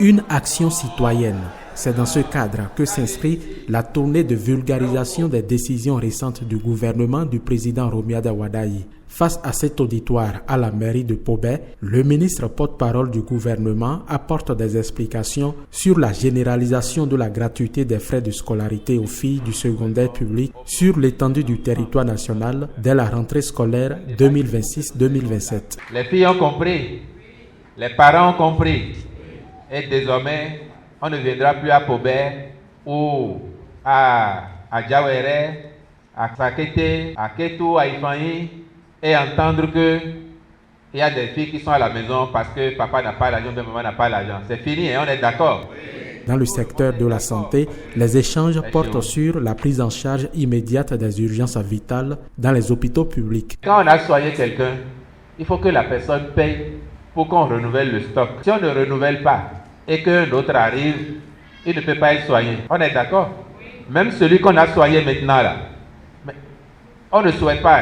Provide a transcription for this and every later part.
Une action citoyenne. C'est dans ce cadre que s'inscrit la tournée de vulgarisation des décisions récentes du gouvernement du président Romiada Wadayi. Face à cet auditoire à la mairie de Pobé, le ministre porte-parole du gouvernement apporte des explications sur la généralisation de la gratuité des frais de scolarité aux filles du secondaire public sur l'étendue du territoire national dès la rentrée scolaire 2026-2027. Les filles ont compris, les parents ont compris, et désormais, on ne viendra plus à Pobé ou à Djawere, à Sakete, à Ketou, à Ifanyi, et entendre qu'il y a des filles qui sont à la maison parce que papa n'a pas l'argent, mais maman n'a pas l'argent. C'est fini, on est d'accord. Dans le secteur de la santé, les échanges portent sur la prise en charge immédiate des urgences vitales dans les hôpitaux publics. Quand on a soigné quelqu'un, il faut que la personne paye pour qu'on renouvelle le stock. Si on ne renouvelle pas et qu'un autre arrive, il ne peut pas être soigné. On est d'accord? Même celui qu'on a soigné maintenant, là, on ne souhaite pas.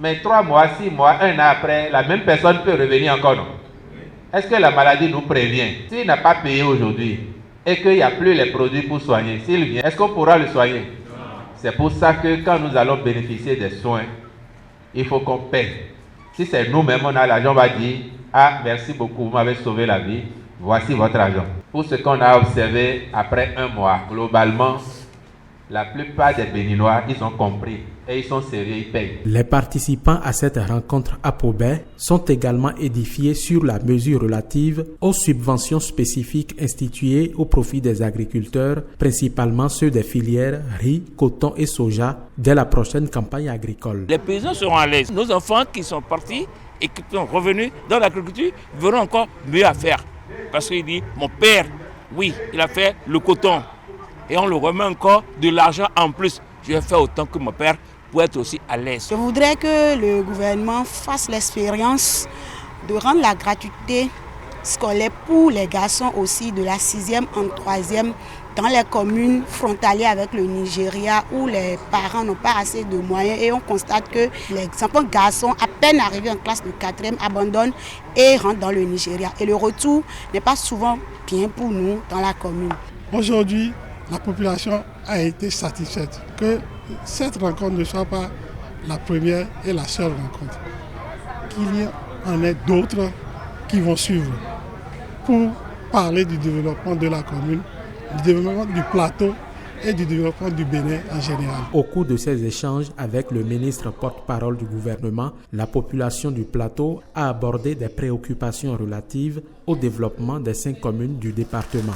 Mais 3 mois, 6 mois, 1 an après, la même personne peut revenir encore, non? Est-ce que la maladie nous prévient? S'il n'a pas payé aujourd'hui et qu'il n'y a plus les produits pour soigner, s'il vient, est-ce qu'on pourra le soigner? C'est pour ça que quand nous allons bénéficier des soins, il faut qu'on paie. Si c'est nous-mêmes, on a l'argent, on va dire, ah, merci beaucoup, vous m'avez sauvé la vie, voici votre argent. Pour ce qu'on a observé après 1 mois, globalement, la plupart des Béninois, ils ont compris et ils sont sérieux, ils payent. Les participants à cette rencontre à Pobé sont également édifiés sur la mesure relative aux subventions spécifiques instituées au profit des agriculteurs, principalement ceux des filières riz, coton et soja, dès la prochaine campagne agricole. Les paysans seront à l'aise. Nos enfants qui sont partis et qui sont revenus dans l'agriculture verront encore mieux à faire. Parce qu'il dit, mon père, oui, il a fait le coton. Et on le remet encore de l'argent en plus. Je vais faire autant que mon père pour être aussi à l'aise. Je voudrais que le gouvernement fasse l'expérience de rendre la gratuité scolaire pour les garçons aussi de la 6e en 3e dans les communes frontalières avec le Nigeria où les parents n'ont pas assez de moyens et on constate que les enfants garçons à peine arrivés en classe de 4e abandonnent et rentrent dans le Nigeria. Et le retour n'est pas souvent bien pour nous dans la commune. Aujourd'hui, la population a été satisfaite que cette rencontre ne soit pas la première et la seule rencontre. Qu'il y en ait d'autres qui vont suivre pour parler du développement de la commune, du développement du plateau et du développement du Bénin en général. Au cours de ces échanges avec le ministre porte-parole du gouvernement, la population du plateau a abordé des préoccupations relatives au développement des 5 communes du département.